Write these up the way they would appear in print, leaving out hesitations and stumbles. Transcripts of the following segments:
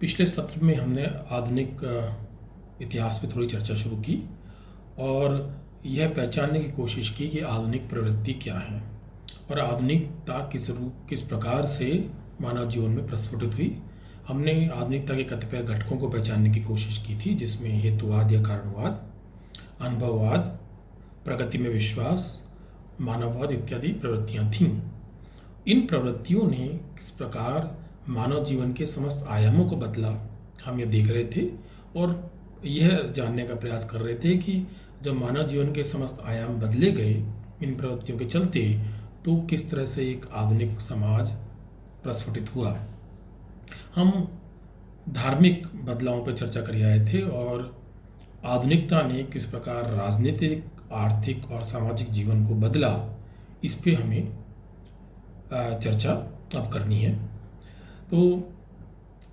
पिछले सत्र में हमने आधुनिक इतिहास पे थोड़ी चर्चा शुरू की और यह पहचानने की कोशिश की कि आधुनिक प्रवृत्ति क्या है और आधुनिकता किस प्रकार से मानव जीवन में प्रस्फुटित हुई। हमने आधुनिकता के कतिपय घटकों को पहचानने की कोशिश की थी, जिसमें हेतुवाद या कारणवाद, अनुभववाद, प्रगति में विश्वास, मानववाद इत्यादि प्रवृत्तियां थीं। इन प्रवृत्तियों ने किस प्रकार मानव जीवन के समस्त आयामों को बदला, हम ये देख रहे थे और यह जानने का प्रयास कर रहे थे कि जब मानव जीवन के समस्त आयाम बदले गए इन प्रवृत्तियों के चलते, तो किस तरह से एक आधुनिक समाज प्रस्फुटित हुआ। हम धार्मिक बदलावों पर चर्चा कर आए थे और आधुनिकता ने किस प्रकार राजनीतिक, आर्थिक और सामाजिक जीवन को बदला, इस पे हमें चर्चा अब करनी है। तो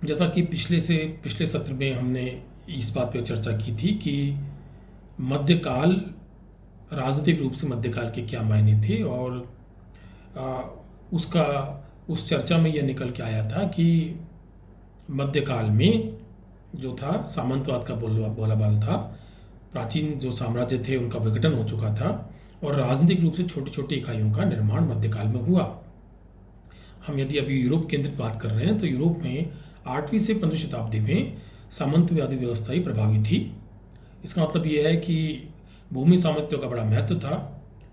जैसा कि पिछले सत्र में हमने इस बात पर चर्चा की थी कि मध्यकाल, राजनीतिक रूप से मध्यकाल के क्या मायने थे और उस चर्चा में यह निकल के आया था कि मध्यकाल में जो था सामंतवाद का बोलाबाला था। प्राचीन जो साम्राज्य थे उनका विघटन हो चुका था और राजनीतिक रूप से छोटी छोटी इकाइयों का निर्माण मध्यकाल में हुआ। हम यदि अभी यूरोप केंद्रित बात कर रहे हैं तो यूरोप में 8वीं से 15वीं शताब्दी में सामंतवादी व्यवस्था ही प्रभावी थी। इसका मतलब यह है कि भूमि स्वामित्व का बड़ा महत्व था।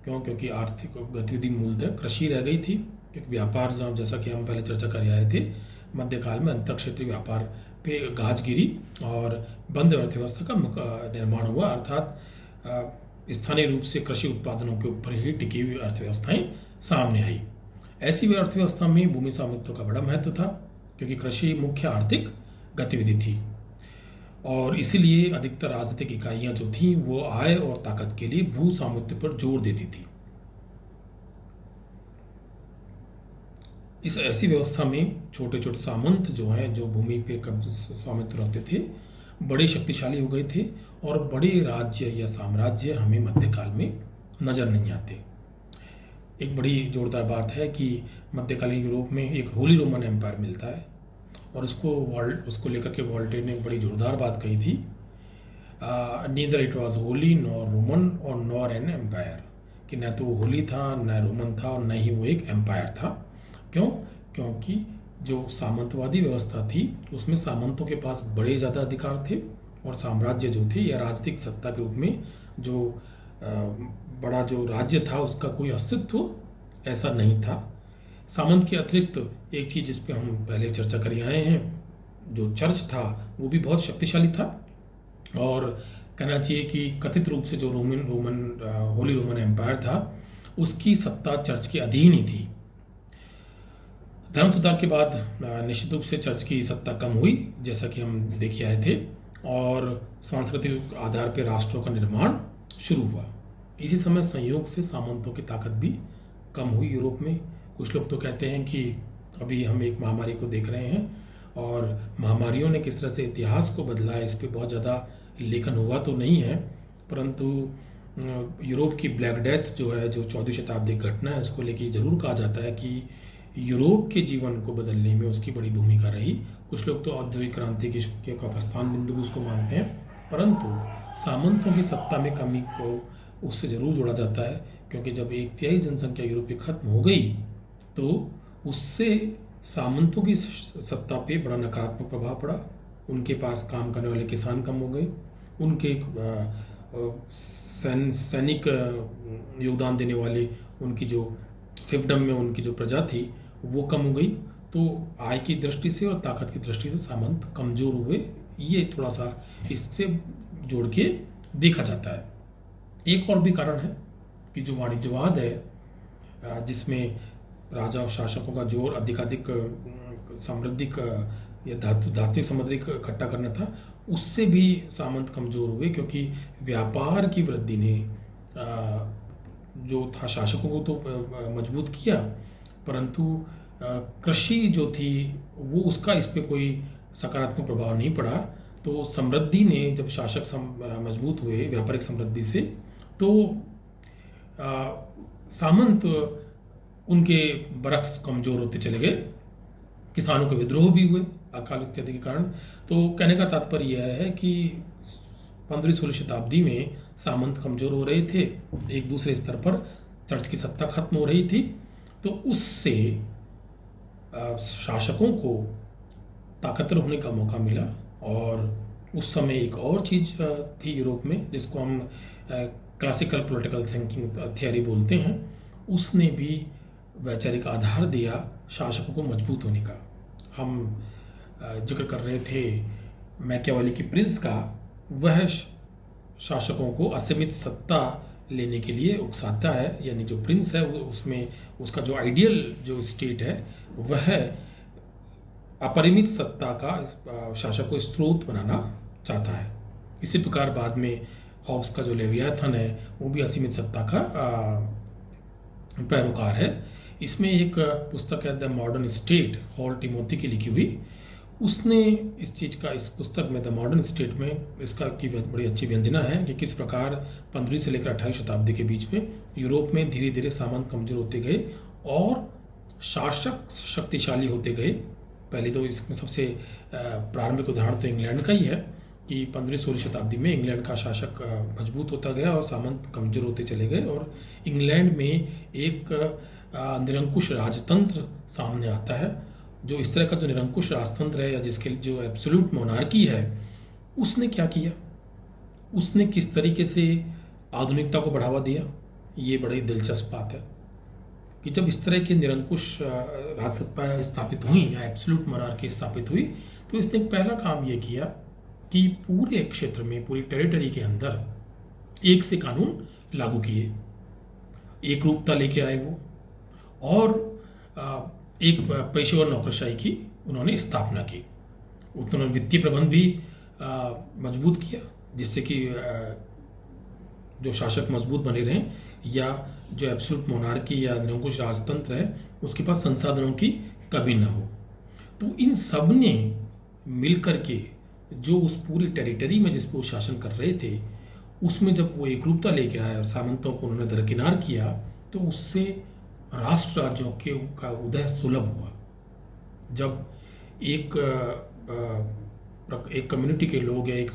क्योंकि आर्थिक गतिविधि मूलतः कृषि रह गई थी, क्योंकि व्यापार, जैसा कि हम पहले चर्चा कर आए थे, मध्यकाल में अंतर क्षेत्रीय व्यापार पे गाज गिरी और बंद अर्थव्यवस्था का निर्माण हुआ, अर्थात स्थानीय रूप से कृषि उत्पादनों के ऊपर ही टिकी हुई अर्थव्यवस्थाएं सामने आई। ऐसी अर्थव्यवस्था में भूमि स्वामित्व का बड़ा महत्व था, क्योंकि कृषि मुख्य आर्थिक गतिविधि थी और इसीलिए अधिकतर राजनीतिक इकाइयां जो थीं वो आय और ताकत के लिए भू स्वामित्व पर जोर देती थी। इस ऐसी व्यवस्था में छोटे छोटे सामंत जो हैं, जो भूमि पे स्वामित्व रखते थे, बड़े शक्तिशाली हो गए थे और बड़े राज्य या साम्राज्य हमें मध्यकाल में नजर नहीं आते। एक बड़ी जोरदार बात है कि मध्यकालीन यूरोप में एक होली रोमन एम्पायर मिलता है और उसको लेकर के वॉल्टेयर ने बड़ी जोरदार बात कही थी, neither it was Holi nor Roman और नॉर एन एम्पायर, कि न तो वो होली था, न रोमन था और न ही वो एक एम्पायर था। क्यों? क्योंकि जो सामंतवादी व्यवस्था थी उसमें सामंतों के पास बड़े ज़्यादा अधिकार थे और साम्राज्य जो थे या राजनीतिक सत्ता के रूप में जो बड़ा जो राज्य था उसका कोई अस्तित्व ऐसा नहीं था। सामंत के अतिरिक्त एक चीज जिस पे हम पहले चर्चा कर आए हैं, जो चर्च था वो भी बहुत शक्तिशाली था और कहना चाहिए कि कथित रूप से जो होली रोमन एम्पायर था उसकी सत्ता चर्च के अधीन ही थी। धर्म सुधार के बाद निश्चित रूप से चर्च की सत्ता कम हुई, जैसा कि हम देख आए थे, और सांस्कृतिक आधार पर राष्ट्रों का निर्माण शुरू हुआ। इसी समय संयोग से सामंतों की ताकत भी कम हुई यूरोप में। कुछ लोग तो कहते हैं कि अभी हम एक महामारी को देख रहे हैं और महामारियों ने किस तरह से इतिहास को बदला है, इस पर बहुत ज़्यादा लेखन हुआ तो नहीं है, परंतु यूरोप की ब्लैक डेथ जो है, जो 14वीं शताब्दी की घटना है, उसको लेके जरूर कहा जाता है कि यूरोप के जीवन को बदलने में उसकी बड़ी भूमिका रही। कुछ लोग तो औद्योगिक क्रांति के अपस्थान बिंदु भी उसको मानते हैं, परंतु सामंतों की सत्ता में कमी को उससे जरूर जोड़ा जाता है, क्योंकि जब 1/3 जनसंख्या यूरोप की खत्म हो गई तो उससे सामंतों की सत्ता पे बड़ा नकारात्मक प्रभाव पड़ा। उनके पास काम करने वाले किसान कम हो गए, उनके सैनिक योगदान देने वाले, उनकी जो फिफडम में उनकी जो प्रजा थी वो कम हो गई। तो आय की दृष्टि से और ताकत की दृष्टि से सामंत कमजोर हुए। ये थोड़ा सा इससे जोड़ के देखा जाता है। एक और भी कारण है कि जो वाणिज्यवाद है, जिसमें राजा और शासकों का जोर अधिकाधिक समृद्धि या धात्विक समृद्धि इकट्ठा करना था, उससे भी सामंत कमजोर हुए, क्योंकि व्यापार की वृद्धि ने जो था शासकों को तो मजबूत किया, परंतु कृषि जो थी वो उसका इस पे कोई सकारात्मक प्रभाव नहीं पड़ा। तो समृद्धि ने, जब शासक मजबूत हुए व्यापारिक समृद्धि से, तो सामंत उनके बरक्स कमजोर होते चले गए। किसानों के विद्रोह भी हुए। अकाल इत्यादि के कारण। तो कहने का तात्पर्य यह है कि 15वीं-16वीं शताब्दी में सामंत कमजोर हो रहे थे, एक दूसरे स्तर पर चर्च की सत्ता खत्म हो रही थी, तो उससे शासकों को ताकतवर होने का मौका मिला। और उस समय एक और चीज़ थी यूरोप में जिसको हम क्लासिकल पॉलिटिकल थिंकिंग थियरी बोलते हैं, उसने भी वैचारिक आधार दिया शासकों को मजबूत होने का। हम जिक्र कर रहे थे मैकियावेली की प्रिंस का, वह शासकों को असीमित सत्ता लेने के लिए उकसाता है, यानी जो प्रिंस है उसमें उसका जो आइडियल जो स्टेट है वह अपरिमित सत्ता का शासक को स्रोत बनाना चाहता है। इसी प्रकार बाद में हॉब्स का जो लेवियाथन है वो भी असीमित सत्ता का पैरोकार है। इसमें एक पुस्तक है the modern state, hall Timothy की लिखी हुई, उसने इस पुस्तक में द मॉडर्न स्टेट में इसका की बड़ी अच्छी व्यंजना है कि किस प्रकार 15वीं से लेकर 28वीं शताब्दी के बीच में यूरोप में धीरे धीरे सामंत कमजोर होते गए और शासक शक्तिशाली होते गए। पहले तो इसमें सबसे प्रारंभिक उदाहरण तो इंग्लैंड का ही है कि 15वीं-16वीं शताब्दी में इंग्लैंड का शासक मजबूत होता गया और सामंत कमजोर होते चले गए, और इंग्लैंड में एक निरंकुश राजतंत्र सामने आता है। जो इस तरह का जो निरंकुश राजतंत्र है या जिसके जो एब्सोल्यूट मोनार्की है, उसने क्या किया, उसने किस तरीके से आधुनिकता को बढ़ावा दिया। ये बड़ी दिलचस्प बात है कि जब इस तरह की निरंकुश राजसत्ता स्थापित हुई या एब्सोल्यूट मोनार्की स्थापित हुई, तो इसने एक पहला काम ये किया कि पूरे क्षेत्र में, पूरी टेरिटरी के अंदर एक से कानून लागू किए, एक रूपता लेके आए वो, और एक पेशेवर नौकरशाही की उन्होंने स्थापना की। उन्होंने वित्तीय प्रबंध भी मजबूत किया जिससे कि जो शासक मजबूत बने रहें, या जो एब्सोल्यूट मोनार्की या निरंकुश राजतंत्र है उसके पास संसाधनों की कमी न हो। तो इन सब ने मिलकर के जो उस पूरी टेरिटरी में जिस पर वो शासन कर रहे थे उसमें जब वो एकरूपता लेके आए और सामंतों को उन्होंने दरकिनार किया, तो उससे राष्ट्र राज्यों के का उदय सुलभ हुआ। जब एक कम्युनिटी के लोग या एक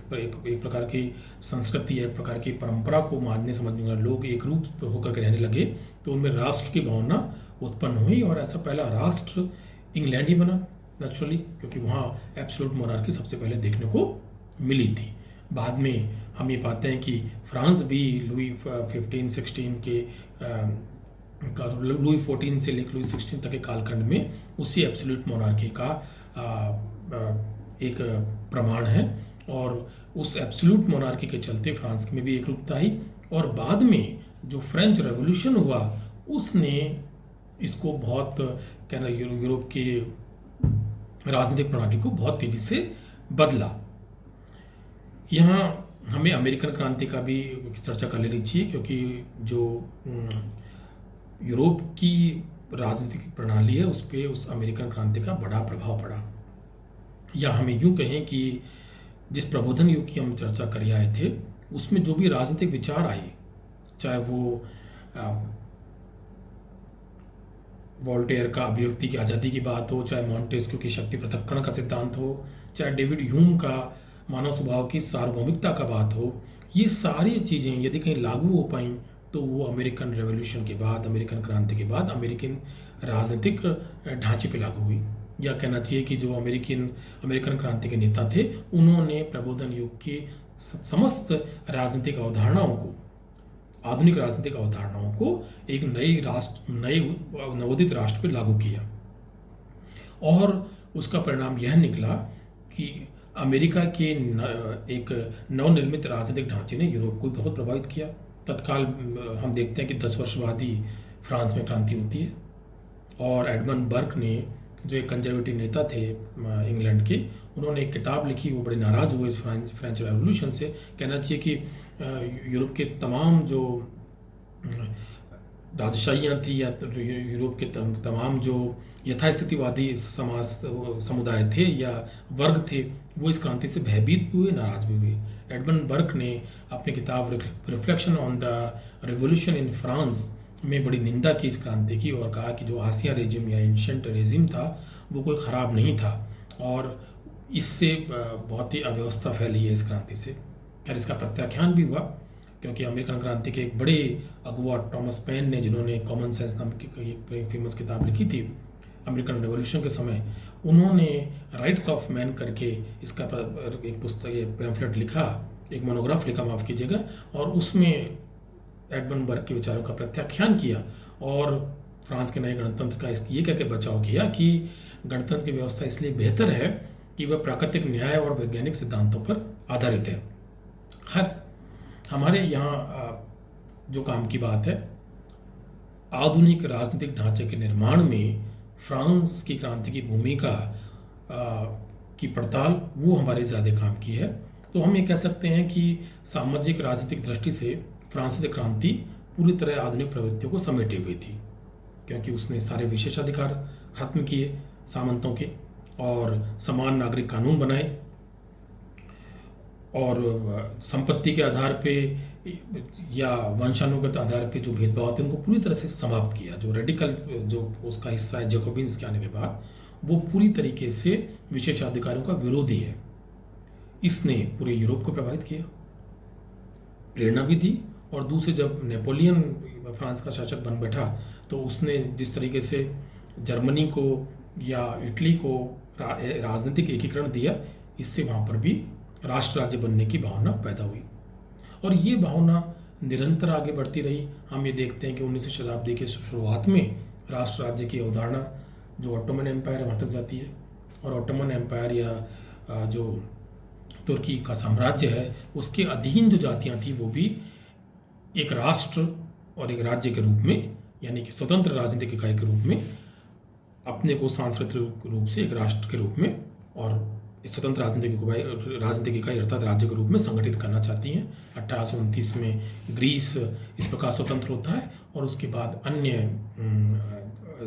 प्रकार की संस्कृति या एक प्रकार की परंपरा को मानने समझने वाले लोग एक रूप होकर के रहने लगे, तो उनमें राष्ट्र की भावना उत्पन्न हुई, और ऐसा पहला राष्ट्र इंग्लैंड ही बना नेचुरली, क्योंकि वहाँ एब्सोल्यूट मोनार्की सबसे पहले देखने को मिली थी। बाद में हम ये पाते हैं कि फ्रांस भी लुई 15-16 के लुई 14 से लेकर लुई 16 तक के कालखंड में उसी एब्सोल्यूट मोनार्की का एक प्रमाण है, और उस एब्सोल्यूट मोनार्की के चलते फ्रांस में भी एक रूपता आई। और बाद में जो फ्रेंच रेवोल्यूशन हुआ उसने इसको बहुत कहना यूरोप की राजनीतिक प्रणाली को बहुत तेजी से बदला। यहाँ हमें अमेरिकन क्रांति का भी चर्चा कर लेनी चाहिए, क्योंकि जो यूरोप की राजनीतिक प्रणाली है उस पर उस अमेरिकन क्रांति का बड़ा प्रभाव पड़ा। या हमें यूं कहें कि जिस प्रबोधन युग की हम चर्चा कर आए थे उसमें जो भी राजनीतिक विचार आए, चाहे वो वोल्टेयर का अभिव्यक्ति की आज़ादी की बात हो, चाहे मॉन्टेस्क्यू की शक्ति पृथक्करण का सिद्धांत हो, चाहे डेविड ह्यूम का मानव स्वभाव की सार्वभौमिकता का बात हो, ये सारी चीज़ें यदि कहीं लागू हो पाई तो वो अमेरिकन रेवोल्यूशन के बाद, अमेरिकन क्रांति के बाद अमेरिकन राजनीतिक ढांचे पे लागू हुई। या कहना चाहिए कि जो अमेरिकन क्रांति के नेता थे उन्होंने प्रबोधन युग की समस्त राजनीतिक अवधारणाओं को, आधुनिक राजनीतिक अवधारणाओं को एक नए नवोदित राष्ट्र पर लागू किया, और उसका परिणाम यह निकला कि अमेरिका के एक नवनिर्मित राजनीतिक ढांचे ने यूरोप को बहुत प्रभावित किया। तत्काल हम देखते हैं कि 10 वर्ष बाद ही फ्रांस में क्रांति होती है, और एडमंड बर्क ने, जो एक कंजर्वेटिव नेता थे इंग्लैंड के, उन्होंने एक किताब लिखी, वो बड़े नाराज हुए इस फ्रेंच रेवोल्यूशन से। कहना चाहिए कि यूरोप के तमाम जो राजशाहियाँ थी या यूरोप के तमाम जो यथास्थितिवादी समाज समुदाय थे या वर्ग थे, वो इस क्रांति से भयभीत भी हुए, नाराज भी हुए। एडमंड बर्क ने अपनी किताब reflection on the revolution in France में बड़ी निंदा की इस क्रांति की, और कहा कि जो आसिया रेजिम या एंशंट रेजिम था वो कोई ख़राब नहीं था, और इससे बहुत ही अव्यवस्था फैली है इस क्रांति से। खैर इसका प्रत्याख्यान भी हुआ, क्योंकि अमेरिकन क्रांति के एक बड़े अगुआ टॉमस पेन ने, जिन्होंने कॉमन सेंस नाम की एक फेमस किताब लिखी थी अमेरिकन रेवोल्यूशन के समय, उन्होंने राइट्स ऑफ मैन करके इसका एक पुस्तक, एक पैम्फलेट लिखा, एक मोनोग्राफ लिखा माफ़ कीजिएगा, और उसमें एडमंड बर्ग के विचारों का प्रत्याख्यान किया और फ्रांस के नए गणतंत्र का ये कह के बचाव किया कि गणतंत्र की व्यवस्था इसलिए बेहतर है कि वह प्राकृतिक न्याय और वैज्ञानिक सिद्धांतों पर आधारित है। खैर हमारे यहाँ जो काम की बात है, आधुनिक राजनीतिक ढांचे के निर्माण में फ्रांस की क्रांति की भूमिका की पड़ताल वो हमारे ज़्यादा काम की है। तो हम ये कह सकते हैं कि सामाजिक राजनीतिक दृष्टि से फ्रांसीसी क्रांति पूरी तरह आधुनिक प्रवृत्तियों को समेटे हुई थी, क्योंकि उसने सारे विशेषाधिकार खत्म किए सामंतों के और समान नागरिक कानून बनाए और संपत्ति के आधार पे या वंशानुगत आधार पे जो भेदभाव थे उनको पूरी तरह से समाप्त किया। जो रेडिकल जो उसका हिस्सा है जैकोबिन्स के आने के बाद, वो पूरी तरीके से विशेषाधिकारों का विरोधी है। इसने पूरे यूरोप को प्रभावित किया, प्रेरणा भी दी, और दूसरे जब नेपोलियन फ्रांस का शासक बन बैठा तो उसने जिस तरीके से जर्मनी को या इटली को राजनीतिक एकीकरण दिया, इससे वहाँ पर भी राष्ट्र राज्य बनने की भावना पैदा हुई और ये भावना निरंतर आगे बढ़ती रही। हम ये देखते हैं कि 19वीं शताब्दी के शुरुआत में राष्ट्र राज्य की अवधारणा जो ऑटोमन एम्पायर है वहाँ तक जाती है, और ऑटोमन एम्पायर या जो तुर्की का साम्राज्य है उसके अधीन जो जातियाँ थी वो भी एक राष्ट्र और एक राज्य के रूप में, यानी कि स्वतंत्र राजनीतिक इकाई के रूप में अपने को सांस्कृतिक रूप से एक राष्ट्र के रूप में और स्वतंत्र राजनीतिक इकाई अर्थात राज्य के रूप में संगठित करना चाहती हैं। 1829 में ग्रीस इस प्रकार स्वतंत्र होता है और उसके बाद अन्य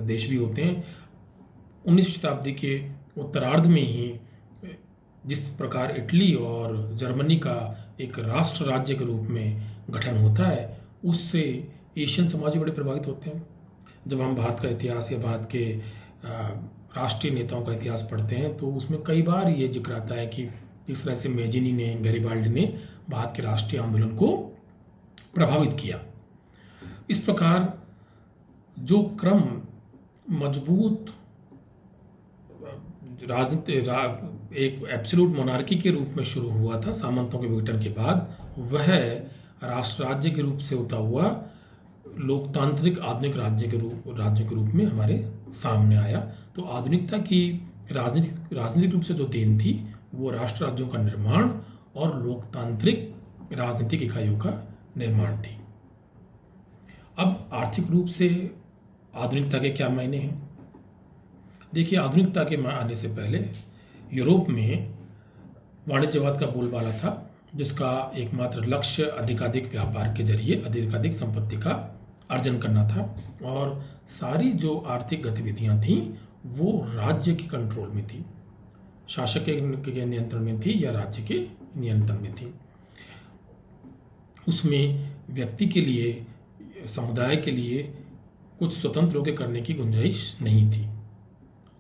देश भी होते हैं। 19वीं शताब्दी के उत्तरार्ध में ही जिस प्रकार इटली और जर्मनी का एक राष्ट्र राज्य के रूप में गठन होता है, उससे एशियन समाज भी बड़े प्रभावित होते हैं। जब हम भारत का इतिहास या भारत के राष्ट्रीय नेताओं का इतिहास पढ़ते हैं तो उसमें कई बार ये जिक्र आता है कि किस तरह से मेजिनी ने, गैरिबाल्डी ने भारत के राष्ट्रीय आंदोलन को प्रभावित किया। इस प्रकार जो क्रम मजबूत राजनीति एक एब्सोल्यूट मोनार्की के रूप में शुरू हुआ था सामंतों के विघटन के बाद, वह राष्ट्र राज्य के रूप से होता हुआ लोकतांत्रिक आधुनिक राज्य के रूप में हमारे सामने आया। तो आधुनिकता की राजनीतिक रूप से जो देन थी वो राष्ट्र राज्यों का निर्माण और लोकतांत्रिक राजनीतिक इकाइयों का निर्माण थी। अब आर्थिक रूप से आधुनिकता के क्या मायने हैं? देखिए, आधुनिकता के आने से पहले यूरोप में वाणिज्यवाद का बोलबाला था, जिसका एकमात्र लक्ष्य अधिकाधिक व्यापार के जरिए अधिकाधिक संपत्ति का अर्जन करना था, और सारी जो आर्थिक गतिविधियां थीं वो राज्य के कंट्रोल में थी, शासक के नियंत्रण में थी या राज्य के नियंत्रण में थी। उसमें व्यक्ति के लिए, समुदाय के लिए कुछ स्वतंत्र होकर करने की गुंजाइश नहीं थी,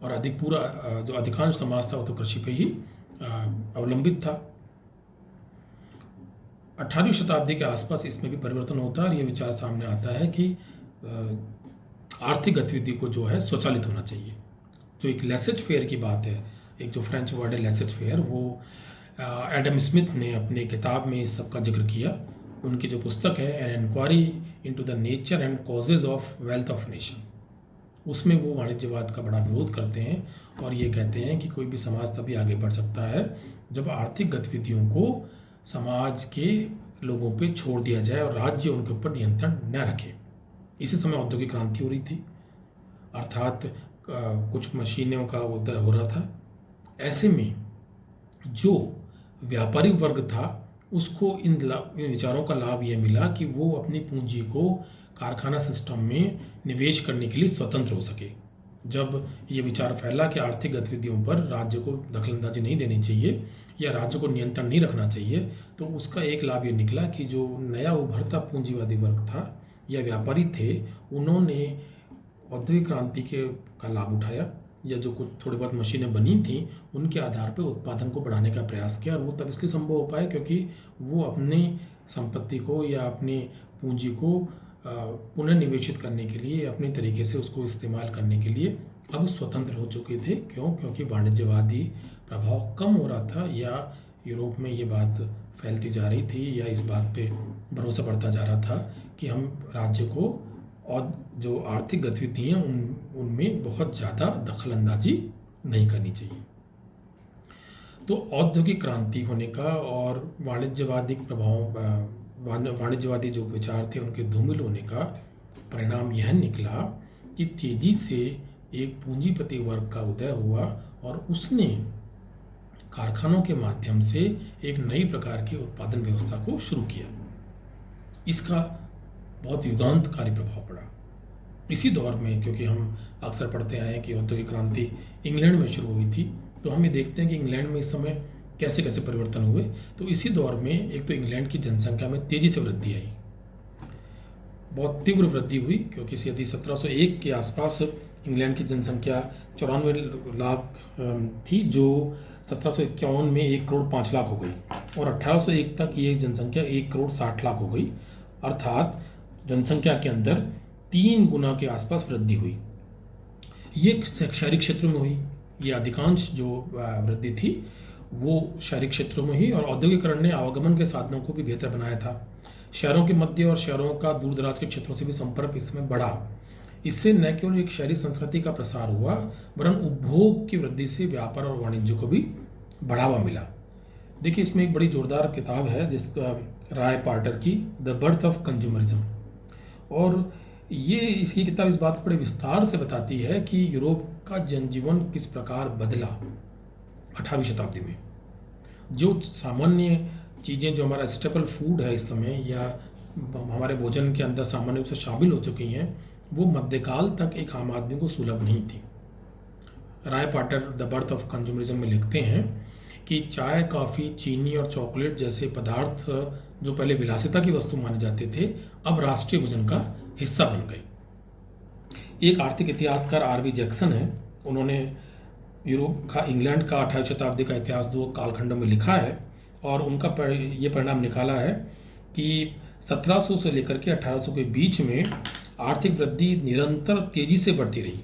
और जो अधिकांश समाज था वो तो कृषि पे ही अवलंबित था। 18वीं शताब्दी के आसपास इसमें भी परिवर्तन होता है और ये विचार सामने आता है कि आर्थिक गतिविधि को जो है स्वचालित होना चाहिए। जो एक लेसेज फेयर की बात है, एक जो फ्रेंच वर्ड है लेसेज फेयर, वो एडम स्मिथ ने अपने किताब में इस सब का जिक्र किया। उनकी जो पुस्तक है an inquiry into the nature and causes of wealth of nation, उसमें वो वाणिज्यवाद का बड़ा विरोध करते हैं और ये कहते हैं कि कोई भी समाज तभी आगे बढ़ सकता है जब आर्थिक गतिविधियों को समाज के लोगों पे छोड़ दिया जाए और राज्य उनके ऊपर नियंत्रण न रखे। इसी समय औद्योगिक क्रांति हो रही थी, अर्थात कुछ मशीनों का उदय हो रहा था। ऐसे में जो व्यापारी वर्ग था उसको इन विचारों का लाभ ये मिला कि वो अपनी पूंजी को कारखाना सिस्टम में निवेश करने के लिए स्वतंत्र हो सके। जब ये विचार फैला कि आर्थिक गतिविधियों पर राज्य को दखलंदाजी नहीं देनी चाहिए या राज्य को नियंत्रण नहीं रखना चाहिए, तो उसका एक लाभ ये निकला कि जो नया उभरता पूंजीवादी वर्ग था या व्यापारी थे, उन्होंने औद्योगिक क्रांति का लाभ उठाया या जो कुछ थोड़ी बहुत मशीनें बनी थी उनके आधार पर उत्पादन को बढ़ाने का प्रयास किया, और वो तब इसलिए संभव हो पाया क्योंकि वो अपनी संपत्ति को या अपनी पूंजी को पुनर्निवेशित करने के लिए, अपने तरीके से उसको इस्तेमाल करने के लिए अब स्वतंत्र हो चुके थे। क्यों? क्योंकि वाणिज्यवादी प्रभाव कम हो रहा था, या यूरोप में ये बात फैलती जा रही थी, या इस बात पे भरोसा बढ़ता जा रहा था कि हम राज्य को और जो आर्थिक गतिविधियाँ उनमें बहुत ज़्यादा दखल अंदाजी नहीं करनी चाहिए। तो औद्योगिक क्रांति होने का और वाणिज्यवादी जो विचार थे उनके धूमिल होने का परिणाम यह निकला कि तेजी से एक पूंजीपति वर्ग का उदय हुआ, और उसने कारखानों के माध्यम से एक नई प्रकार की उत्पादन व्यवस्था को शुरू किया। इसका बहुत युगांतकारी प्रभाव पड़ा। इसी दौर में, क्योंकि हम अक्सर पढ़ते आए हैं कि औद्योगिक क्रांति इंग्लैंड में शुरू हुई थी, तो हम ये देखते हैं कि इंग्लैंड में इस समय कैसे कैसे परिवर्तन हुए। तो इसी दौर में एक तो इंग्लैंड की जनसंख्या में तेजी से वृद्धि आई, बहुत तीव्र वृद्धि हुई, क्योंकि यदि 1701 के आसपास इंग्लैंड की जनसंख्या 94 लाख थी, जो 1751 में 1 करोड़ 5 लाख हो गई, और 1801 तक ये जनसंख्या 1 करोड़ 60 लाख हो गई। अर्थात जनसंख्या के अंदर 3 गुना के आसपास वृद्धि हुई। ये शहरी क्षेत्रों में हुई। ये अधिकांश जो वृद्धि थी वो शहरी क्षेत्रों में हुई, और औद्योगिकरण ने आवागमन के साधनों को भी बेहतर बनाया था। शहरों के मध्य और शहरों का दूर दराज के क्षेत्रों से भी संपर्क इसमें बढ़ा। इससे न केवल एक शहरी संस्कृति का प्रसार हुआ, वरन उपभोग की वृद्धि से व्यापार और वाणिज्य को भी बढ़ावा मिला। देखिए, इसमें एक बड़ी जोरदार किताब है जिसका राय पार्टर की द बर्थ ऑफ कंज्यूमरिज्म, और ये इसकी किताब इस बात को बड़े विस्तार से बताती है कि यूरोप का जनजीवन किस प्रकार बदला 18वीं शताब्दी में। जो सामान्य चीज़ें, जो हमारा स्टेपल फूड है इस समय, या हमारे भोजन के अंदर सामान्य रूप से शामिल हो चुकी हैं, वो मध्यकाल तक एक आम आदमी को सुलभ नहीं थी। राय पार्टर द बर्थ ऑफ कंज्यूमरिज्म में लिखते हैं कि चाय, कॉफ़ी, चीनी और चॉकलेट जैसे पदार्थ जो पहले विलासिता की वस्तु माने जाते थे, अब राष्ट्रीय भोजन का हिस्सा बन गए। एक आर्थिक इतिहासकार आर.वी. जैक्सन है, उन्होंने यूरोप का, इंग्लैंड का 18वीं शताब्दी का इतिहास 2 कालखंडों में लिखा है, और उनका ये परिणाम निकाला है कि 1700 से लेकर के 1800 के बीच में आर्थिक वृद्धि निरंतर तेजी से बढ़ती रही।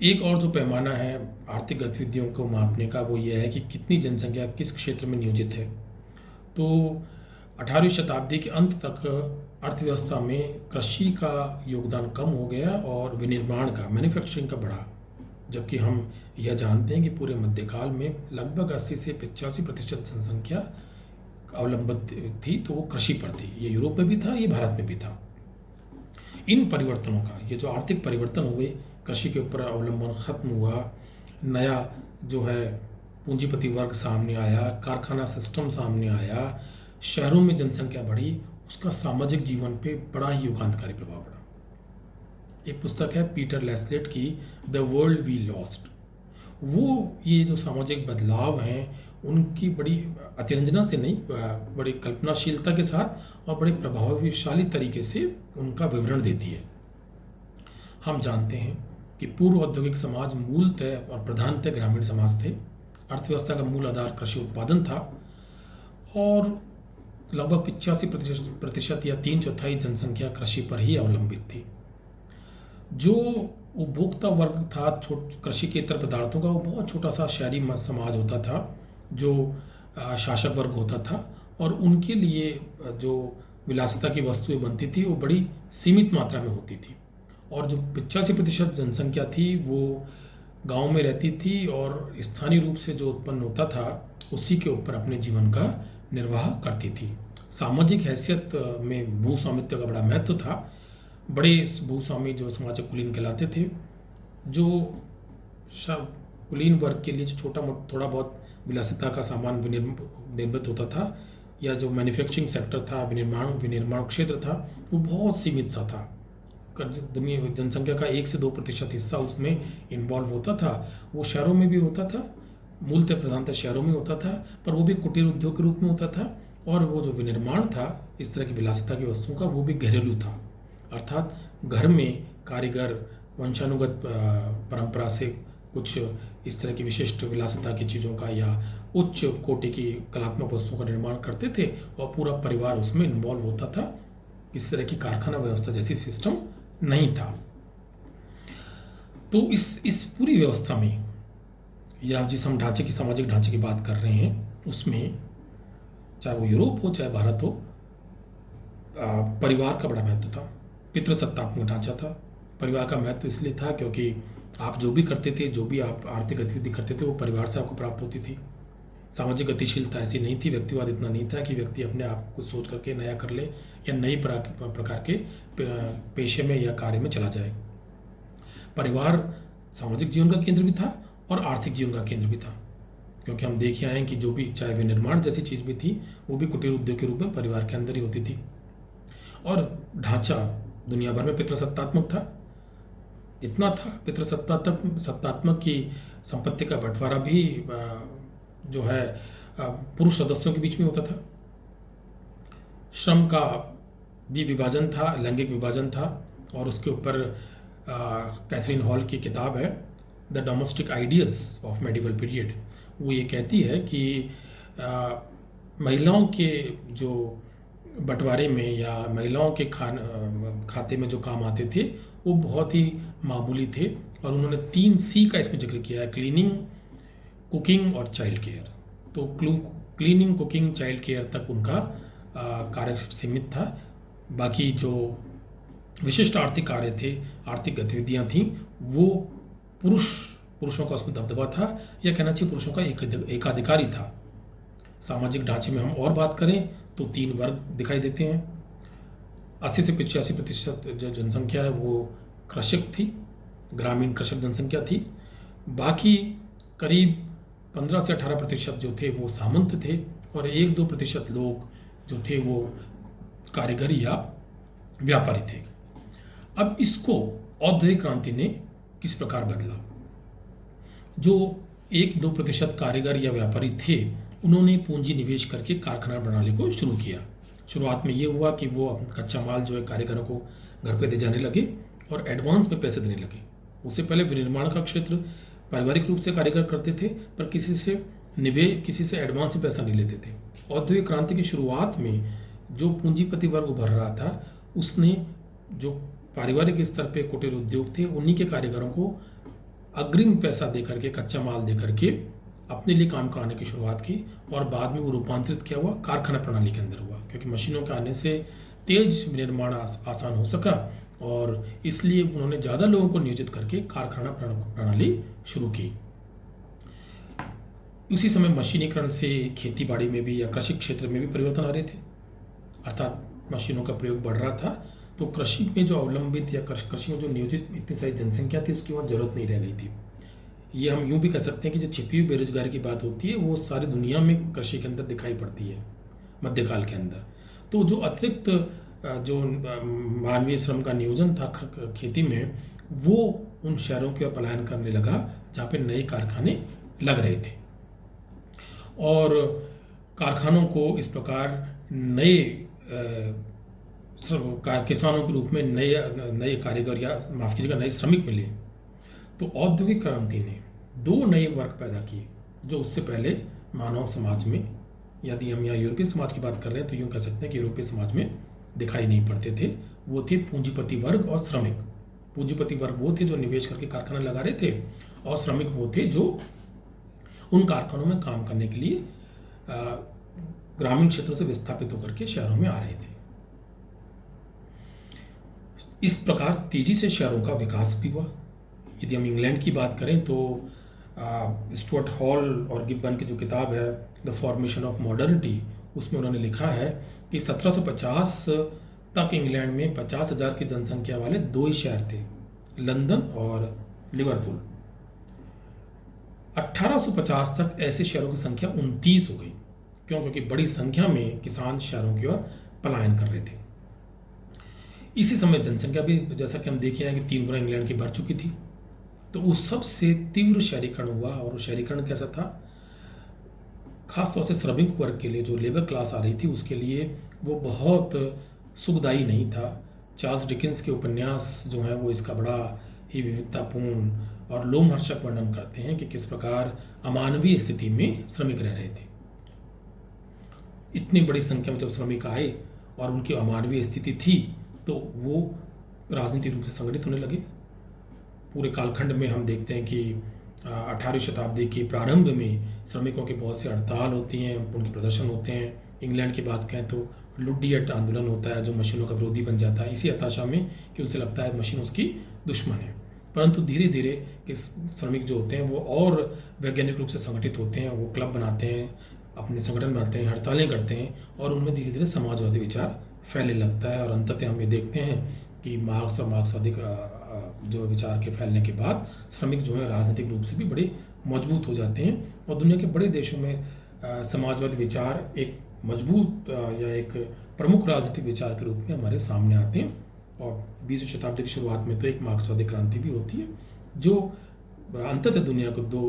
एक और जो पैमाना है आर्थिक गतिविधियों को मापने का, वो ये है कि कितनी जनसंख्या किस क्षेत्र में नियोजित है। तो 18वीं शताब्दी के अंत तक अर्थव्यवस्था में कृषि का योगदान कम हो गया और विनिर्माण का, मैन्युफैक्चरिंग का बढ़ा, जबकि हम यह जानते हैं कि पूरे मध्यकाल में लगभग 80 से 85% जनसंख्या अवलंबित थी, तो वो कृषि पर थी। ये यूरोप में भी था, ये भारत में भी था। इन परिवर्तनों का, ये जो आर्थिक परिवर्तन हुए, कृषि के ऊपर अवलंबन खत्म हुआ, नया जो है पूंजीपति वर्ग सामने आया, कारखाना सिस्टम सामने आया, शहरों में जनसंख्या बढ़ी, उसका सामाजिक जीवन पे बड़ा ही युगांतकारी प्रभाव पड़ा। एक पुस्तक है पीटर लेस्लेट की द वर्ल्ड वी लॉस्ट। वो ये जो सामाजिक बदलाव हैं उनकी बड़ी अतिरंजना से नहीं, बड़ी कल्पनाशीलता के साथ और बड़े प्रभावशाली तरीके से उनका विवरण देती है। हम जानते हैं कि पूर्व औद्योगिक समाज मूलतः और प्रधानतः ग्रामीण समाज थे। अर्थव्यवस्था का मूल आधार कृषि उत्पादन था, और लगभग 85% या 3/4 जनसंख्या कृषि पर ही अवलंबित थी। जो उपभोक्ता वर्ग था कृषि के इतर पदार्थों का, वो बहुत छोटा सा शहरी समाज होता था, जो शासक वर्ग होता था, और उनके लिए जो विलासिता की वस्तुएं बनती थी वो बड़ी सीमित मात्रा में होती थी, और जो 85% जनसंख्या थी वो गांव में रहती थी, और स्थानीय रूप से जो उत्पन्न होता था उसी के ऊपर अपने जीवन का निर्वाह करती थी। सामाजिक हैसियत में भूस्वामित्व का बड़ा महत्व था। बड़े भूस्वामी जो समाज कुलीन कहलाते थे, जो कुलीन वर्ग के लिए जो थोड़ा बहुत विलासिता का सामान निर्मित होता था, या जो मैन्युफैक्चरिंग सेक्टर था, विनिर्माण क्षेत्र था, वो बहुत सीमित सा था। दुनिया जनसंख्या का 1 से 2% हिस्सा उसमें इन्वॉल्व होता था। वो शहरों में भी होता था, मूलतः प्रधानतः शहरों में होता था, पर वो भी कुटीर उद्योग के रूप में होता था, और वो जो विनिर्माण था इस तरह की विलासिता की वस्तुओं का, वो भी घरेलू था। अर्थात घर में कारीगर वंशानुगत परंपरा से कुछ इस तरह की विशिष्ट विलासिता की चीज़ों का या उच्च कोटि की कलात्मक वस्तुओं का निर्माण करते थे और पूरा परिवार उसमें इन्वॉल्व होता था। इस तरह की कारखाना व्यवस्था जैसी सिस्टम नहीं था। तो इस पूरी व्यवस्था में या जिस हम ढांचे की सामाजिक ढांचे की बात कर रहे हैं उसमें चाहे वो यूरोप हो चाहे भारत हो, परिवार का बड़ा महत्व था। पितृसत्तात्मक ढांचा था। परिवार का महत्व इसलिए था क्योंकि आप जो भी करते थे, जो भी आप आर्थिक गतिविधि करते थे, वो परिवार से आपको प्राप्त होती थी। सामाजिक गतिशीलता ऐसी नहीं थी, व्यक्तिवाद इतना नहीं था कि व्यक्ति अपने आप को सोच करके नया कर ले या नई प्रकार के पेशे में या कार्य में चला जाए। परिवार सामाजिक जीवन का केंद्र भी था और आर्थिक जीवन का केंद्र भी था, क्योंकि हम देखे आए हैं कि जो भी चाहे विनिर्माण जैसी चीज़ भी थी वो भी कुटीर उद्योग के रूप में परिवार के अंदर ही होती थी। और ढांचा दुनिया भर में पितृसत्तात्मक था। इतना था पितृसत्तात्मक की संपत्ति का बंटवारा भी जो है पुरुष सदस्यों के बीच में होता था। श्रम का भी विभाजन था, लैंगिक विभाजन था। और उसके ऊपर कैथरीन हॉल की किताब है the domestic ideals of medieval period. वो ये कहती है कि महिलाओं के जो बंटवारे में या महिलाओं के खाते में जो काम आते थे वो बहुत ही मामूली थे। और उन्होंने 3 C का इसमें जिक्र किया है, क्लीनिंग, कुकिंग और चाइल्ड केयर। तो क्लीनिंग, कुकिंग, चाइल्ड केयर तक उनका कार्य सीमित था। बाकी जो विशिष्ट आर्थिक कार्य थे, आर्थिक गतिविधियां थीं, वो पुरुषों का उसमें दबदबा था, या कहना चाहिए पुरुषों का एकाधिकारी था। सामाजिक ढांचे में हम और बात करें तो 3 वर्ग दिखाई देते हैं। 80 से 85% जो जनसंख्या है वो कृषक थी, ग्रामीण कृषक जनसंख्या थी। बाकी करीब 15 से 18% जो थे वो सामंत थे और 1-2% लोग जो थे वो कारीगर या व्यापारी थे। अब इसको औद्योगिक क्रांति ने किस प्रकार बदला? जो 1-2% कारीगर या व्यापारी थे उन्होंने पूंजी निवेश करके कारखाना प्रणाली को शुरू किया। शुरुआत में ये हुआ कि वो कच्चा माल जो है कारीगरों को घर पे दे जाने लगे और एडवांस में पैसे देने लगे। उससे पहले विनिर्माण का क्षेत्र पारिवारिक रूप से कारीगर करते थे, पर किसी से एडवांस में पैसा नहीं लेते थे। औद्योगिक क्रांति की शुरुआत में जो पूंजीपति वर्ग उभर रहा था उसने जो पारिवारिक स्तर पे कुटीर उद्योग थे उन्हीं के कारीगरों को अग्रिम पैसा दे करके, कच्चा माल दे करके अपने लिए काम कराने की शुरुआत की। और बाद में वो रूपांतरित क्या हुआ, कारखाना प्रणाली के अंदर हुआ, क्योंकि मशीनों के आने से तेज विनिर्माण आसान हो सका और इसलिए उन्होंने ज़्यादा लोगों को नियोजित करके कारखाना प्रणाली शुरू की। उसी समय मशीनीकरण से खेती बाड़ी में भी या कृषि क्षेत्र में भी परिवर्तन आ रहे थे, अर्थात मशीनों का प्रयोग बढ़ रहा था। तो कृषि में जो अवलंबित या कृषि में जो नियोजित इतनी सारी जनसंख्या थी उसकी वहाँ जरूरत नहीं रह गई थी। ये हम यूं भी कह सकते हैं कि जो छिपी हुई बेरोजगारी की बात होती है वो सारी दुनिया में कृषि के अंदर दिखाई पड़ती है मध्यकाल के अंदर। तो जो अतिरिक्त जो मानवीय श्रम का नियोजन था खेती में, वो उन शहरों के पलायन करने लगा जहाँ पे नए कारखाने लग रहे थे। और कारखानों को इस प्रकार नए किसानों के रूप में नए कारीगर या माफ कीजिएगा नए श्रमिक मिले। तो औद्योगिक क्रांति ने 2 नए वर्ग पैदा किए जो उससे पहले मानव समाज में, यदि हम यहाँ यूरोपीय समाज की बात कर रहे हैं तो यूँ कह सकते हैं कि यूरोपीय समाज में दिखाई नहीं पड़ते थे। वो थे पूंजीपति वर्ग और श्रमिक। पूंजीपति वर्ग वो थे जो निवेश करके कारखाना लगा रहे थे और श्रमिक वो थे जो उन कारखानों में काम करने के लिए ग्रामीण क्षेत्रों से विस्थापित होकर के शहरों में आ रहे थे। इस प्रकार तेजी से शहरों का विकास भी हुआ। यदि हम इंग्लैंड की बात करें तो स्टुअर्ट हॉल और गिब्बन की जो किताब है द फॉर्मेशन ऑफ मॉडर्निटी, उसमें उन्होंने लिखा है कि 1750 तक इंग्लैंड में 50,000 की जनसंख्या वाले 2 ही शहर थे, लंदन और लिवरपूल। 1850 तक ऐसे शहरों की संख्या 29 हो गई। क्यों? क्योंकि बड़ी संख्या में किसान शहरों की ओर पलायन कर रहे थे। इसी समय जनसंख्या भी जैसा कि हम देखे हैं कि 3 गुना इंग्लैंड की बढ़ चुकी थी। तो उस सबसे तीव्र शहरीकरण हुआ। और शहरीकरण कैसा था? खासतौर से श्रमिक वर्ग के लिए, जो लेबर क्लास आ रही थी, उसके लिए वो बहुत सुखदायी नहीं था। चार्ल्स डिकेंस के उपन्यास जो हैं वो इसका बड़ा ही विविधतापूर्ण और लोमहर्षक वर्णन करते हैं कि किस प्रकार अमानवीय स्थिति में श्रमिक रह रहे थे। इतनी बड़ी संख्या में जब श्रमिक आए और उनकी अमानवीय स्थिति थी तो वो राजनीतिक रूप से संगठित होने लगे। पूरे कालखंड में हम देखते हैं कि 18वीं शताब्दी के प्रारंभ में श्रमिकों के बहुत से हड़ताल होती हैं, उनके प्रदर्शन होते हैं। इंग्लैंड की बात करें तो लुडियट आंदोलन होता है जो मशीनों का विरोधी बन जाता है, इसी हताशा में कि उसे लगता है मशीन उसकी दुश्मन है। परंतु धीरे धीरे कि श्रमिक जो होते हैं वो और वैज्ञानिक रूप से संगठित होते हैं, वो क्लब बनाते हैं, अपने संगठन बनाते हैं, हड़तालें करते हैं और उनमें धीरे धीरे समाजवादी विचार फैलने लगता है। और अंततः हम ये देखते हैं कि मार्क्स और मार्क्सवादी जो विचार के फैलने के बाद श्रमिक जो है राजनीतिक रूप से भी बड़े मजबूत हो जाते हैं और दुनिया के बड़े देशों में समाजवादी विचार एक मजबूत या एक प्रमुख राजनीतिक विचार के रूप में हमारे सामने आते हैं। और 20वीं शताब्दी की शुरुआत में तो एक मार्क्सवादी क्रांति भी होती है जो अंततः दुनिया को दो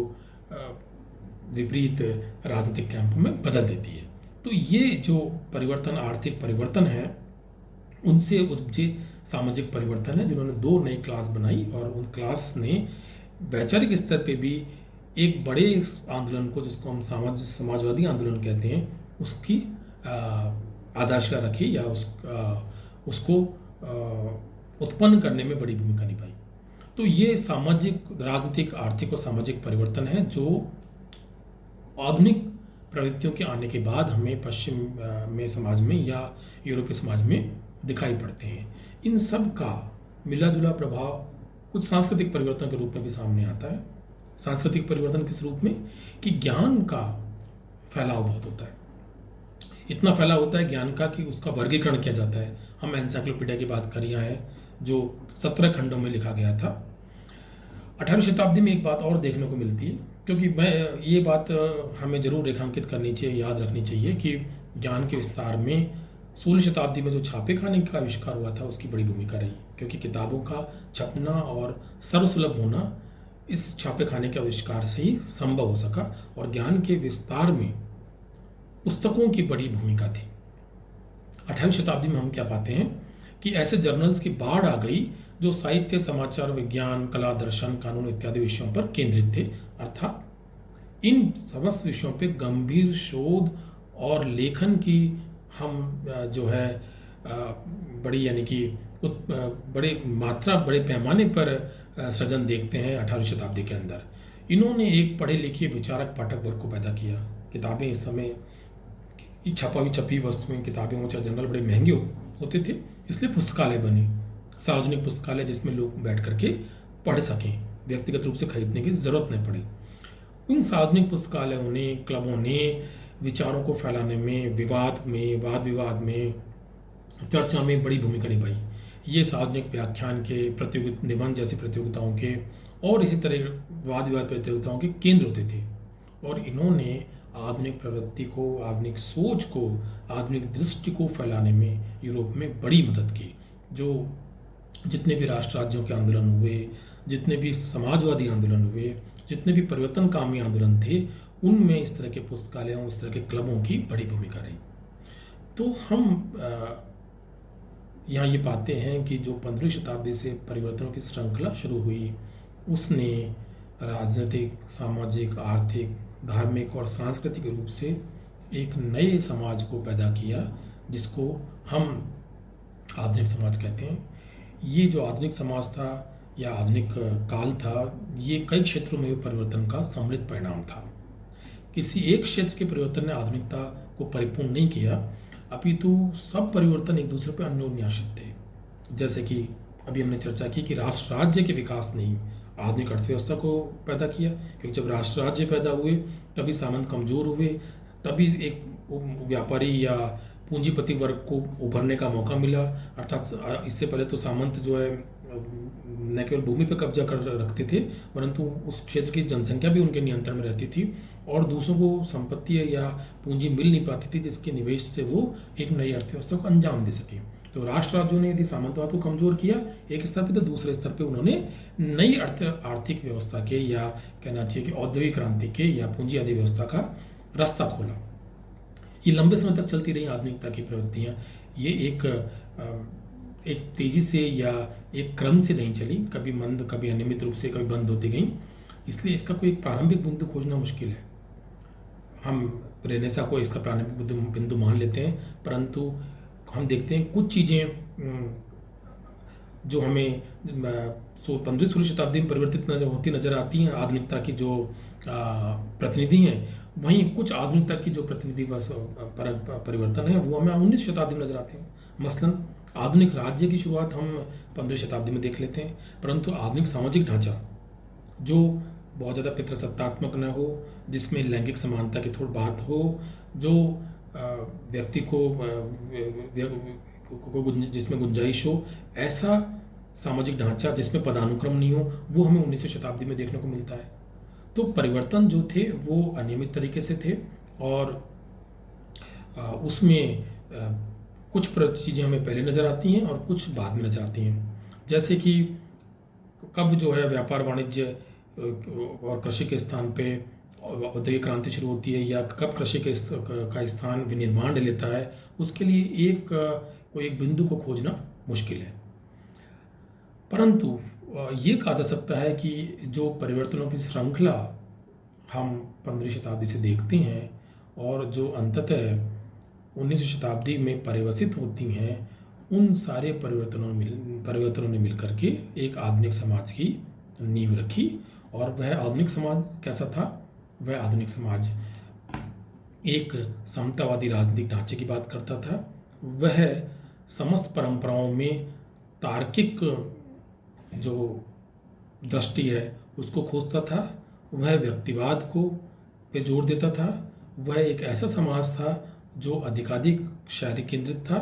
विपरीत राजनीतिक कैंप में बदल देती है। तो ये जो परिवर्तन, आर्थिक परिवर्तन है, उनसे उपजे सामाजिक परिवर्तन है जिन्होंने दो नई क्लास बनाई और उन क्लास ने वैचारिक स्तर पे भी एक बड़े आंदोलन को, जिसको हम समाजवादी आंदोलन कहते हैं, उसकी आधारशिला रखी या उसको उत्पन्न करने में बड़ी भूमिका निभाई। तो ये सामाजिक, राजनीतिक, आर्थिक और सामाजिक परिवर्तन है जो आधुनिक प्रवृत्तियों के आने के बाद हमें पश्चिम में समाज में या यूरोपीय समाज में दिखाई पड़ते हैं। इन सब का मिला जुला प्रभाव कुछ सांस्कृतिक परिवर्तन के रूप में भी सामने आता है। सांस्कृतिक परिवर्तन किस रूप में कि ज्ञान का फैलाव बहुत होता है, इतना फैलाव होता है ज्ञान का कि उसका वर्गीकरण किया जाता है। हम एनसाइक्लोपीडिया की बात कर रहे हैं जो 17 खंडों में लिखा गया था। 18वीं शताब्दी में एक बात और देखने को मिलती है, क्योंकि ये बात हमें जरूर रेखांकित करनी चाहिए, याद रखनी चाहिए कि ज्ञान के विस्तार में 16वीं शताब्दी में जो छापे खाने का आविष्कार हुआ था उसकी बड़ी भूमिका रही, क्योंकि किताबों का छपना और सर्वसुलभ होना इस छापे खाने के आविष्कार से ही संभव हो सका। और ज्ञान के विस्तार में पुस्तकों की बड़ी भूमिका थी। 18वीं शताब्दी में हम क्या पाते हैं कि ऐसे जर्नल्स की बाढ़ आ गई जो साहित्य, समाचार, विज्ञान, कला, दर्शन, कानून इत्यादि विषयों पर केंद्रित थे। अर्थात इन समस्त विषयों पर गंभीर शोध और लेखन की हम जो है बड़ी, यानी कि बड़े मात्रा, बड़े पैमाने पर सृजन देखते हैं 18वीं शताब्दी के अंदर। इन्होंने एक पढ़े लिखे विचारक पाठक वर्ग को पैदा किया। किताबें इस समय छपी वस्तुएं, किताबें हो चाहे जनरल, बड़े महंगे होते थे, इसलिए पुस्तकालय बने, सार्वजनिक पुस्तकालय जिसमें लोग बैठ करके पढ़ सकें, व्यक्तिगत रूप से खरीदने की जरूरत नहीं पड़ी। उन सार्वजनिक पुस्तकालयों ने, क्लबों ने विचारों को फैलाने में, विवाद में, वाद विवाद में, चर्चा में बड़ी भूमिका निभाई। ये सार्वजनिक व्याख्यान के, प्रतियोगिता, निबंध जैसी प्रतियोगिताओं के और इसी तरह वाद विवाद प्रतियोगिताओं के केंद्र होते थे। और इन्होंने आधुनिक प्रवृत्ति को, आधुनिक सोच को, आधुनिक दृष्टि को फैलाने में यूरोप में बड़ी मदद की। जो जितने भी राष्ट्र राज्यों के आंदोलन हुए, जितने भी समाजवादी आंदोलन हुए, जितने भी परिवर्तनकामी आंदोलन थे, उनमें इस तरह के पुस्तकालयों, इस तरह के क्लबों की बड़ी भूमिका रही। तो हम यहाँ ये पाते हैं कि जो 15वीं शताब्दी से परिवर्तनों की श्रृंखला शुरू हुई, उसने राजनीतिक, सामाजिक, आर्थिक, धार्मिक और सांस्कृतिक रूप से एक नए समाज को पैदा किया, जिसको हम आधुनिक समाज कहते हैं। ये जो आधुनिक समाज था या आधुनिक काल था, ये कई क्षेत्रों में परिवर्तन का सम्मिलित परिणाम था। किसी एक क्षेत्र के परिवर्तन ने आधुनिकता को परिपूर्ण नहीं किया, अपितु सब परिवर्तन एक दूसरे पर अन्योन्याश्रित थे। जैसे कि अभी हमने चर्चा की कि राष्ट्र राज्य के विकास ने आधुनिक अर्थव्यवस्था को पैदा किया, क्योंकि जब राष्ट्र राज्य पैदा हुए तभी सामंत कमजोर हुए, तभी एक व्यापारी या पूंजीपति वर्ग को उभरने का मौका मिला। अर्थात इससे पहले तो सामंत जो है न केवल भूमि पर कब्जा कर रखते थे, परंतु उस क्षेत्र की जनसंख्या भी उनके नियंत्रण में रहती थी और दूसरों को संपत्ति या पूंजी मिल नहीं पाती थी, जिसके निवेश से वो एक नई अर्थव्यवस्था को अंजाम दे सके। तो राष्ट्र राज्यों ने यदि सामंतवाद को कमजोर किया एक स्तर पे, तो दूसरे स्तर पे उन्होंने नई आर्थिक व्यवस्था के, या कहना चाहिए कि औद्योगिक क्रांति के या पूंजी आदि व्यवस्था का रास्ता खोला। ये लंबे समय तक चलती रही आधुनिकता की प्रवृत्तियाँ। ये एक एक तेजी से या एक क्रम से नहीं चली, कभी मंद, कभी अनियमित रूप से, कभी बंद होती गई। इसलिए इसका कोई एक प्रारंभिक बिंदु खोजना मुश्किल है। हम रेनेसा को इसका प्रारंभिक बिंदु मान लेते हैं, परंतु हम देखते हैं कुछ चीज़ें जो हमें 15वीं-16वीं शताब्दी में परिवर्तित होती नजर आती हैं। आधुनिकता की जो प्रतिनिधि हैं, वहीं कुछ आधुनिकता की जो प्रतिनिधि परिवर्तन है वो हमें 19वीं शताब्दी में नजर आते हैं। मसलन आधुनिक राज्य की शुरुआत हम 15वीं शताब्दी में देख लेते हैं, परंतु आधुनिक सामाजिक ढांचा जो बहुत ज़्यादा पितृसत्तात्मक न हो, जिसमें लैंगिक समानता की थोड़ी बात हो, जो व्यक्ति को जिसमें गुंजाइश हो, ऐसा सामाजिक ढांचा जिसमें पदानुक्रम नहीं हो, वो हमें 19वीं शताब्दी में देखने को मिलता है। तो परिवर्तन जो थे वो अनियमित तरीके से थे और उसमें कुछ चीज़ें हमें पहले नज़र आती हैं और कुछ बाद में नज़र आती हैं। जैसे कि कब जो है व्यापार वाणिज्य और कृषि के स्थान पे औद्योगिक क्रांति शुरू होती है, या कब कृषि का स्थान विनिर्माण लेता है, उसके लिए कोई एक बिंदु को खोजना मुश्किल है। परंतु ये कहा जा सकता है कि जो परिवर्तनों की श्रृंखला हम 15वीं शताब्दी से देखते हैं और जो अंततः 19वीं शताब्दी में परिवर्तित होती हैं, उन सारे परिवर्तनों ने मिलकर के एक आधुनिक समाज की नींव रखी। और वह आधुनिक समाज कैसा था? वह आधुनिक समाज एक समतावादी राजनीतिक ढांचे की बात करता था। वह समस्त परंपराओं में तार्किक जो दृष्टि है उसको खोजता था। वह व्यक्तिवाद को पे जोर देता था। वह एक ऐसा समाज था जो अधिकाधिक शहरी केंद्रित था।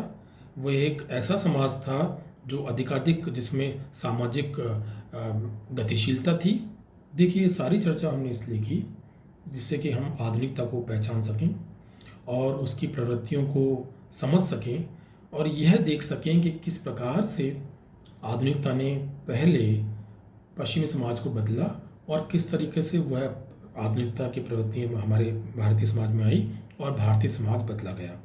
वह एक ऐसा समाज था जो अधिकाधिक जिसमें सामाजिक गतिशीलता थी। देखिए, सारी चर्चा हमने इसलिए की जिससे कि हम आधुनिकता को पहचान सकें और उसकी प्रवृत्तियों को समझ सकें और यह देख सकें कि किस प्रकार से आधुनिकता ने पहले पश्चिमी समाज को बदला और किस तरीके से वह आधुनिकता की प्रवृत्तियाँ हमारे भारतीय समाज में आई और भारतीय समाज बदला गया।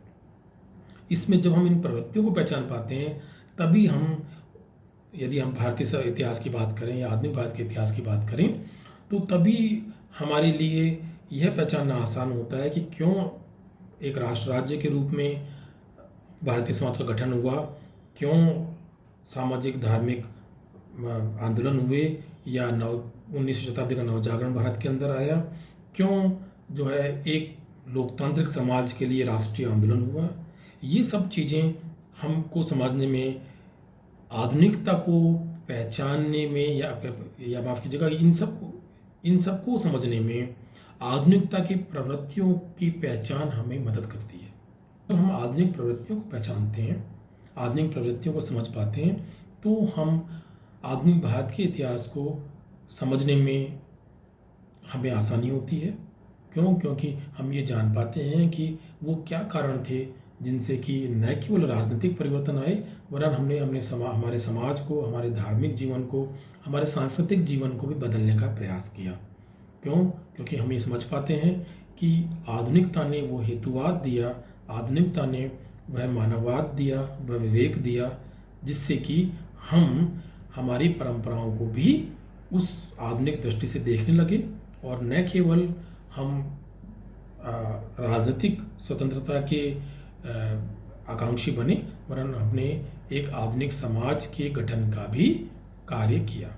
इसमें जब हम इन प्रवृत्तियों को पहचान पाते हैं, तभी यदि हम भारतीय इतिहास की बात करें या आधुनिक भारत के इतिहास की बात करें, तो तभी हमारे लिए यह पहचानना आसान होता है कि क्यों एक राष्ट्र राज्य के रूप में भारतीय समाज का गठन हुआ, क्यों सामाजिक धार्मिक आंदोलन हुए या 19वीं शताब्दी का नवजागरण भारत के अंदर आया, क्यों जो है एक लोकतांत्रिक समाज के लिए राष्ट्रीय आंदोलन हुआ। ये सब चीज़ें हमको समझने में, आधुनिकता को पहचानने में या माफ़ कीजिएगा, इन सब को समझने में आधुनिकता की प्रवृत्तियों की पहचान हमें मदद करती है। जब हम आधुनिक प्रवृत्तियों को पहचानते हैं, आधुनिक प्रवृत्तियों को समझ पाते हैं, तो हम आधुनिक भारत के इतिहास को समझने में हमें आसानी होती है। क्यों? क्योंकि हम ये जान पाते हैं कि वो क्या कारण थे जिनसे कि न केवल राजनीतिक परिवर्तन आए, वरन हमने हमारे समाज को, हमारे धार्मिक जीवन को, हमारे सांस्कृतिक जीवन को भी बदलने का प्रयास किया। क्यों? क्योंकि हम ये समझ पाते हैं कि आधुनिकता ने वो हेतुवाद दिया, आधुनिकता ने वह मानववाद दिया, वह विवेक दिया, जिससे कि हम हमारी परंपराओं को भी उस आधुनिक दृष्टि से देखने लगे और न केवल हम राजनीतिक स्वतंत्रता के आकांक्षी बने, वरन हमने एक आधुनिक समाज के गठन का भी कार्य किया।